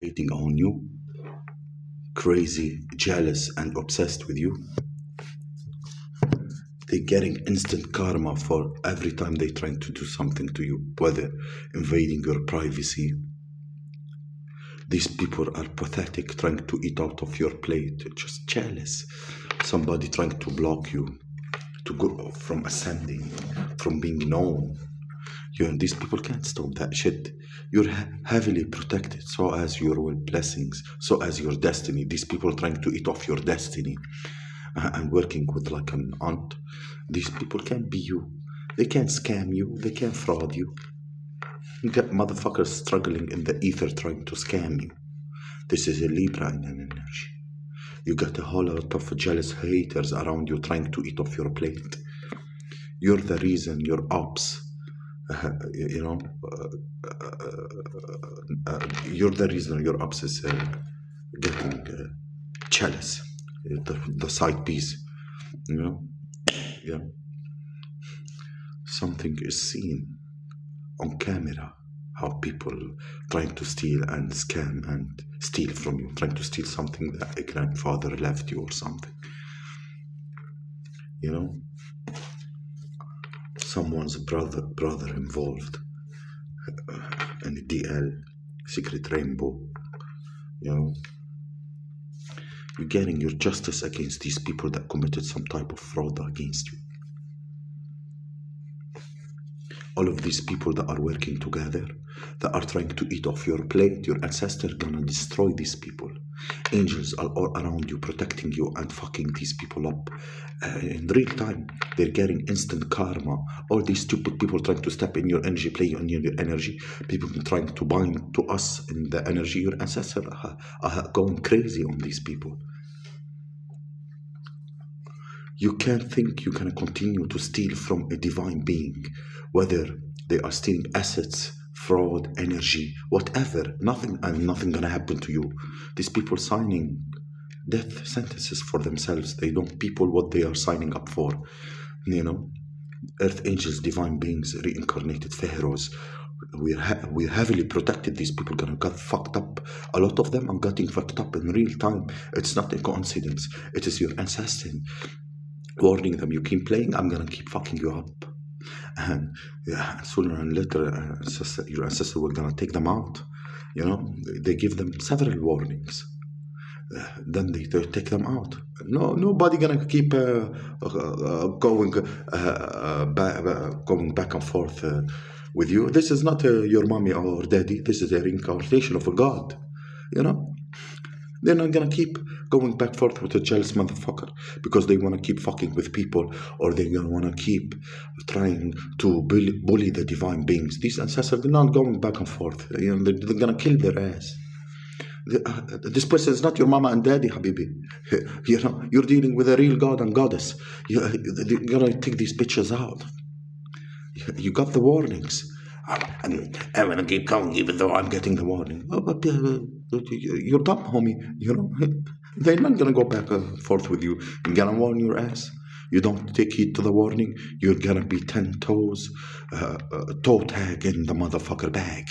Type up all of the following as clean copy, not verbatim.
Hating on you, crazy, jealous, and obsessed with you. They're getting instant karma for every time they're trying to do something to you, whether invading your privacy. These people are pathetic, trying to eat out of your plate, just jealous. Somebody trying to block you, to go from ascending, from being known. These people can't stop that shit. You're heavily protected, so as your blessings, so as your destiny. These people trying to eat off your destiny and working with like an aunt. These people can't be you. They can't scam you. They can't fraud you. You got motherfuckers struggling in the ether trying to scam you. This is a Libra in an energy. You got a whole lot of jealous haters around you trying to eat off your plate. You're the reason your ops, you're the reason your ops is getting jealous. The side piece, yeah. Something is seen on camera, how people trying to steal and scam and steal from you, trying to steal something that a grandfather left you or something. Someone's brother involved in a DL, Secret Rainbow. You're getting your justice against these people that committed some type of fraud against you. All of these people that are working together, that are trying to eat off your plate, your ancestors gonna destroy these people. Angels are all around you, protecting you and fucking these people up. In real time, they're getting instant karma. All these stupid people trying to step in your energy, play on your energy. People trying to bind to us in the energy. Your ancestors are going crazy on these people. You can't think you're gonna continue to steal from a divine being, whether they are stealing assets, fraud, energy, whatever. Nothing gonna happen to you. These people signing death sentences for themselves. They don't people what they are signing up for. Earth angels, divine beings, reincarnated pharaohs. We're heavily protected. These people gonna get fucked up. A lot of them are getting fucked up in real time. It's not a coincidence. It is your ancestors warning them, you keep playing, I'm gonna keep fucking you up. And sooner and later, your ancestors were gonna take them out. They give them several warnings. Then they take them out. Nobody gonna keep going back and forth with you. This is not your mommy or daddy. This is a reincarnation of a god. They're not gonna keep going back and forth with a jealous motherfucker because they wanna keep fucking with people, or they're gonna wanna keep trying to bully the divine beings. These ancestors, they're not going back and forth. They're gonna kill their ass. This person is not your mama and daddy, habibi. You're dealing with a real god and goddess. You're gonna take these bitches out. You got the warnings. I'm gonna keep going even though I'm getting the warning. But you're dumb, homie. They're not gonna go back and forth with you. You're gonna warn your ass. You don't take heed to the warning, you're gonna be 10 toes, toe tag in the motherfucker bag.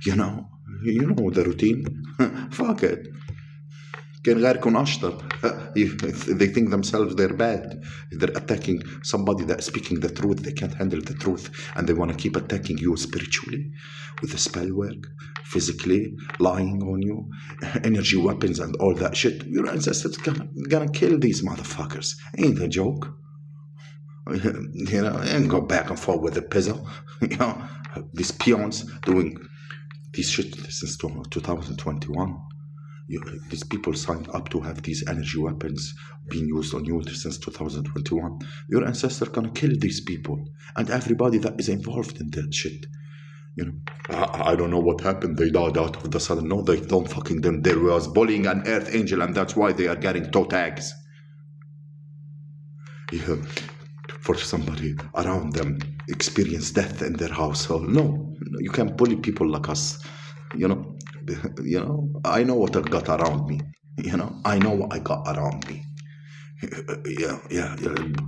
You know the routine. Fuck it. كان غيركم أشطر. They think themselves they're bad. They're attacking somebody that's speaking the truth. They can't handle the truth, and they want to keep attacking you spiritually with the spell work, physically lying on you, energy weapons and all that shit. Your ancestors gonna kill these motherfuckers. Ain't a joke. And go back and forth with the pizzle. These peons doing this shit since 2021. These people signed up to have these energy weapons being used on you since 2021. Your ancestors gonna kill these people and everybody that is involved in that shit. I don't know what happened. They died out of the sudden. No, they don't fucking them. There was bullying an earth angel, and that's why they are getting toe tags. For somebody around them experience death in their household. No, you can't bully people like us. I know what I got around me. I know what I got around me.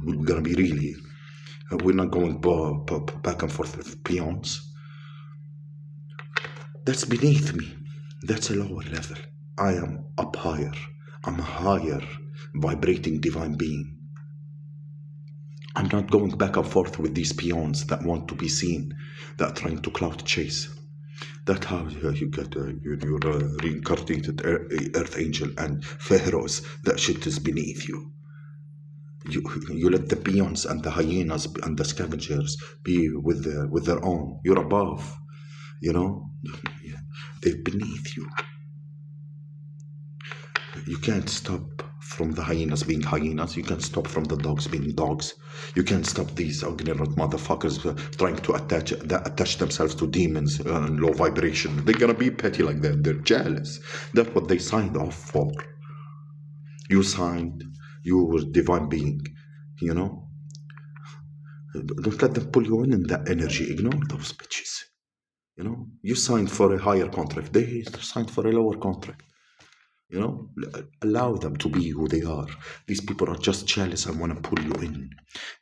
We're gonna be real here. We're not going back and forth with peons. That's beneath me. That's a lower level. I am up higher. I'm a higher vibrating divine being. I'm not going back and forth with these peons that want to be seen, that are trying to clout chase. That's how you get your reincarnated earth angel and pharaohs. That shit is beneath you. You let the peons and the hyenas and the scavengers be with their own. You're above, you know. They're beneath you. You can't stop from the hyenas being hyenas. You can't stop from the dogs being dogs. You can't stop these ignorant motherfuckers trying to attach themselves to demons and low vibration. They're gonna be petty like that. They're jealous. That's what they signed off for. You signed. You were divine being. You know. Don't let them pull you in that energy. Ignore those bitches. You know. You signed for a higher contract. They signed for a lower contract. You know, allow them to be who they are. These people are just jealous and want to pull you in.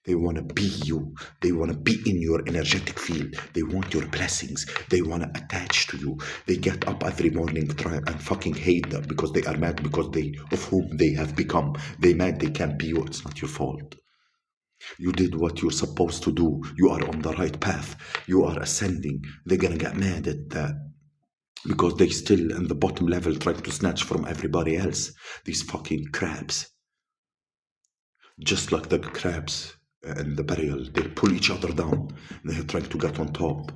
They want to be you. They want to be in your energetic field. They want your blessings. They want to attach to you. They get up every morning try and fucking hate them because they are mad because of whom they have become. They mad they can't be you. It's not your fault. You did what you're supposed to do. You are on the right path. You are ascending. They're gonna get mad at that. Because they still in the bottom level trying to snatch from everybody else. These fucking crabs. Just like the crabs in the burial, they pull each other down. They're trying to get on top.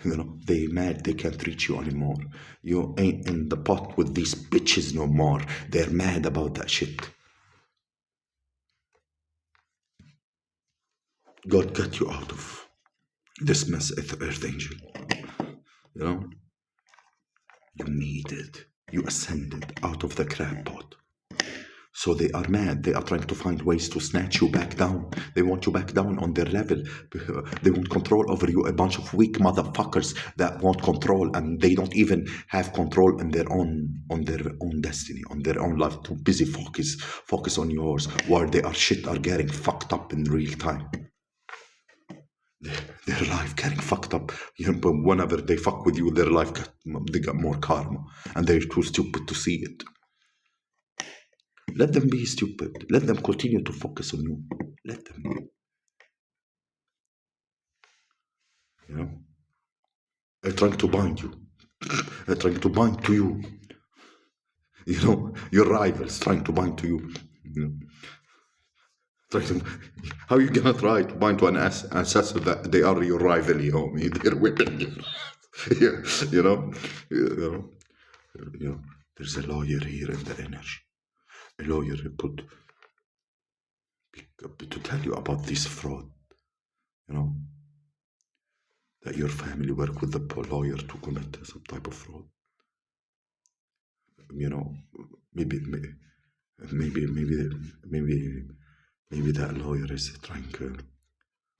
You know, they mad, they can't reach you anymore. You ain't in the pot with these bitches no more. They're mad about that shit. God got you out of this mess, Earth Angel. You know? You made it. You ascended out of the crab pot. So they are mad. They are trying to find ways to snatch you back down. They want you back down on their level. They want control over you. A bunch of weak motherfuckers that want control, and they don't even have control in their own destiny, on their own life. Too busy focus on yours, while they are getting fucked up in real time. Their life getting fucked up. You know, but whenever they fuck with you, their life they got more karma, and they're too stupid to see it. Let them be stupid. Let them continue to focus on you. Let them. You know, they're trying to bind you. They're trying to bind to you. You know, your rivals trying to bind to you. You know. How are you gonna try to bind to an ancestor that they are your rival, homie? They're whipping you. Yeah, you know. There's a lawyer here in the energy. A lawyer put to tell you about this fraud. You know, that your family work with the lawyer to commit some type of fraud. You know, maybe that lawyer is trying to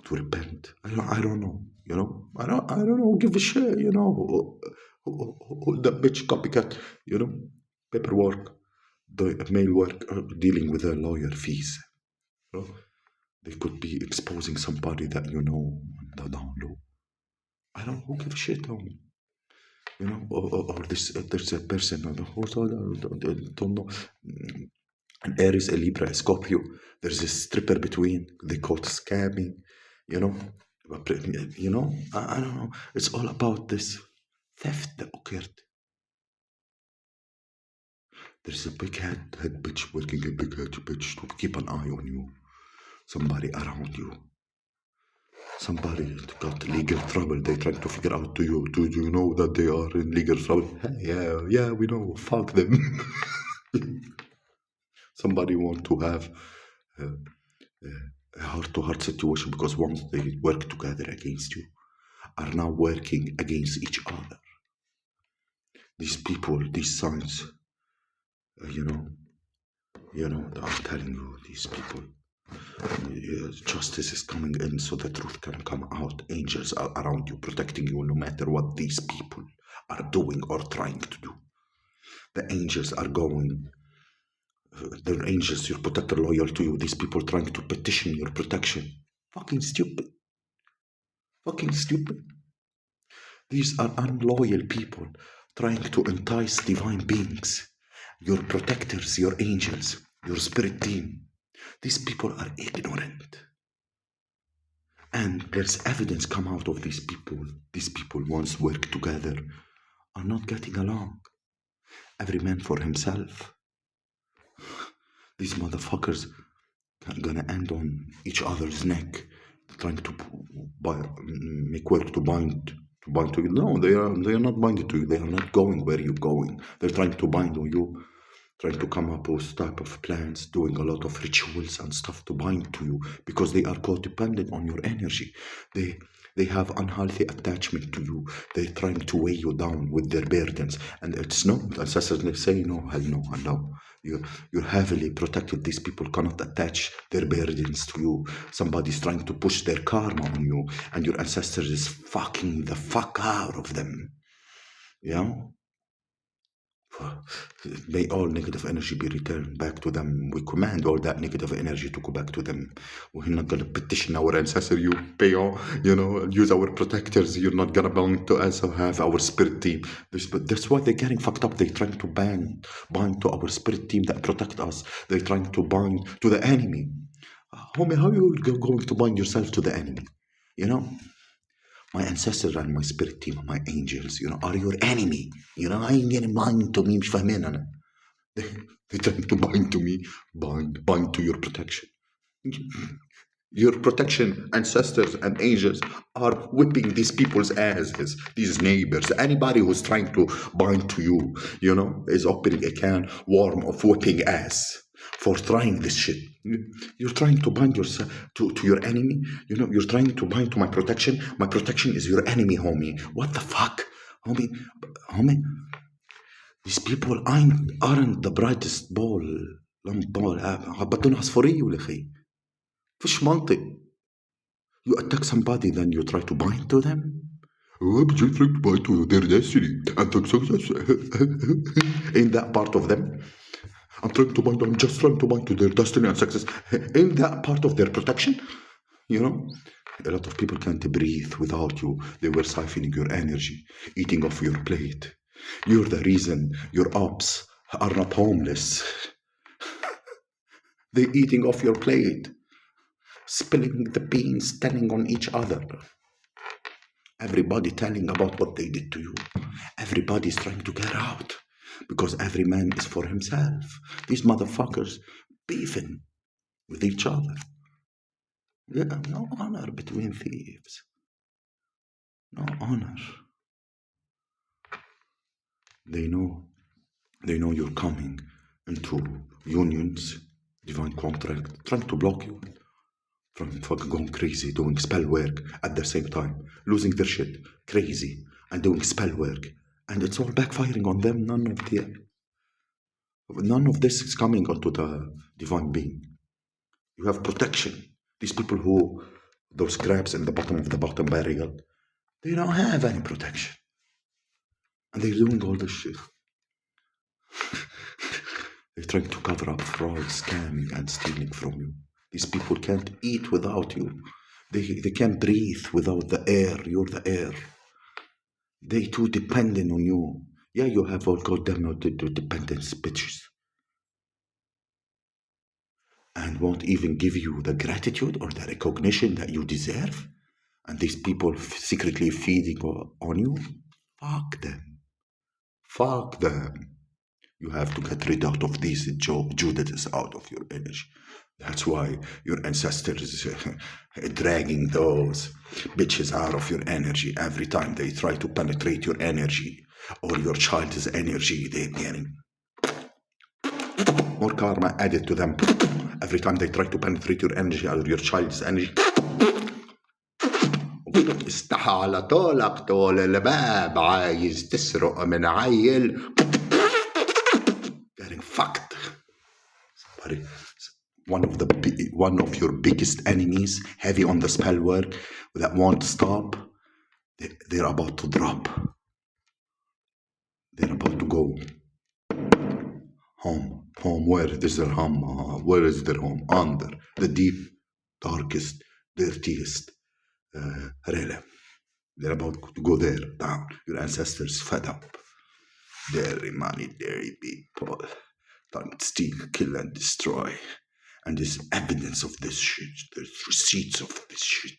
repent. I don't know. You know, I don't know. Give a shit. You know, who that bitch copycat. You know, paperwork, the mail work, dealing with a lawyer fees. You know, they could be exposing somebody that you know down low. I don't know. Who give a shit on me? You know, or this there's a person who don't know. An Aries, a Libra, a Scorpio. There's a stripper between. They call it scamming. You know, I don't know. It's all about this theft that occurred. There's a big head bitch working a big head bitch to keep an eye on you. Somebody around you. Somebody got legal trouble. They trying to figure out, do you know that they are in legal trouble? Yeah, we know. Fuck them. Somebody want to have a heart-to-heart situation because once they work together against you, are now working against each other. These people, these signs, you know, I'm telling you, these people, justice is coming in so the truth can come out. Angels are around you, protecting you no matter what these people are doing or trying to do. The angels are going. The angels, your protector, loyal to you. These people trying to petition your protection. Fucking stupid. Fucking stupid. These are unloyal people trying to entice divine beings, your protectors, your angels, your spirit team. These people are ignorant. And there's evidence come out of these people. These people once worked together are not getting along. Every man for himself. These motherfuckers are gonna end on each other's neck, trying to make work to bind to you. No, they are not binding to you. They are not going where you're going. They're trying to bind on you, trying to come up with type of plans, doing a lot of rituals and stuff to bind to you because they are codependent on your energy. They have unhealthy attachment to you. They're trying to weigh you down with their burdens. And it's no, ancestors they say no, hell no, hell no. You're heavily protected. These people cannot attach their burdens to you. Somebody's trying to push their karma on you, and your ancestors is fucking the fuck out of them. You know? May all negative energy be returned back to them. We command all that negative energy to go back to them. We're not gonna petition our ancestor, you pay all, use our protectors. You're not gonna belong to us or have our spirit team. That's why they're getting fucked up. They're trying to bind to our spirit team that protect us. They're trying to bind to the enemy. Homie, how are you going to bind yourself to the enemy? My ancestors and my spirit team and my angels, are your enemy. I ain't getting bind to me, مش فاهمين أنا. They trying to bind to me, bind to your protection. Your protection, ancestors and angels are whipping these people's asses, these neighbors. Anybody who's trying to bind to you, is opening a can warm of whipping ass for trying this shit. You're trying to bind yourself to your enemy. You're trying to bind to my protection. My protection is your enemy, homie. What the fuck? Homie. These people aren't the brightest ball. بدهم عصفورية ولا خي. فيش منطق. You attack somebody, then you try to bind to them. I'm just trying to bind to their destiny and success. In that part of them. I'm just trying to bind to their destiny and success. In that part of their protection, a lot of people can't breathe without you. They were siphoning your energy, eating off your plate. You're the reason your ops are not homeless. They're eating off your plate, spilling the beans, telling on each other. Everybody telling about what they did to you. Everybody's trying to get out. Because every man is for himself. These motherfuckers beefing with each other. Yeah, no honor between thieves. No honor. They know you're coming into unions, divine contract, trying to block you from fucking going crazy, doing spell work at the same time, losing their shit, crazy, and doing spell work. And it's all backfiring on them. None of this is coming onto the divine being. You have protection. These people those crabs in the bottom of the bottom barrel, they don't have any protection. And they're doing all this shit. They're trying to cover up fraud, scamming, and stealing from you. These people can't eat without you. They can't breathe without the air. You're the air. They too dependent on you. Yeah, you have all goddamn dependence, bitches. And won't even give you the gratitude or the recognition that you deserve. And these people secretly feeding on you. Fuck them. Fuck them. You have to get rid of these Judas out of your energy. That's why your ancestors dragging those bitches out of your energy every time they try to penetrate your energy or your child's energy. They're getting more karma added to them every time they try to penetrate your energy or your child's energy. استحى على طولك طول الباب عايز تسرق من عيل. Getting fucked. Somebody. One of your biggest enemies, heavy on the spell work, that won't stop, they're about to drop. They're about to go home. Where is their home? Where is their home? Under the deep, darkest, dirtiest realm. They're about to go there, down. Your ancestors fed up. Dirty money, dirty people. Time to steal, kill, and destroy. And there's evidence of this shit. There's receipts of this shit.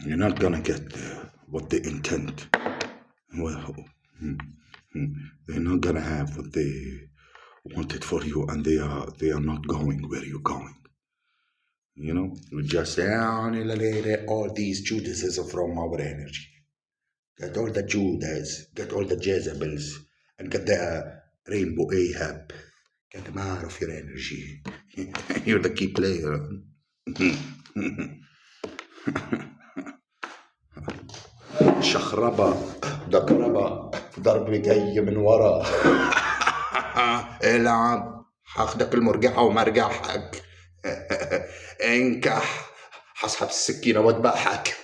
You're not gonna get what they intend. Well, they're not gonna have what they wanted for you, and they are not going where you're going. You know, we just annihilate all these Judases from our energy. Get all the Judas, get all the Jezebels, and get the Rainbow Ahab. Get them out of your energy. You're the key player. شخربة دقربة ضربي جاي من ورا. العب هاخدك المرجحة ومرجحك. انكح هسحب السكينة واذبحك.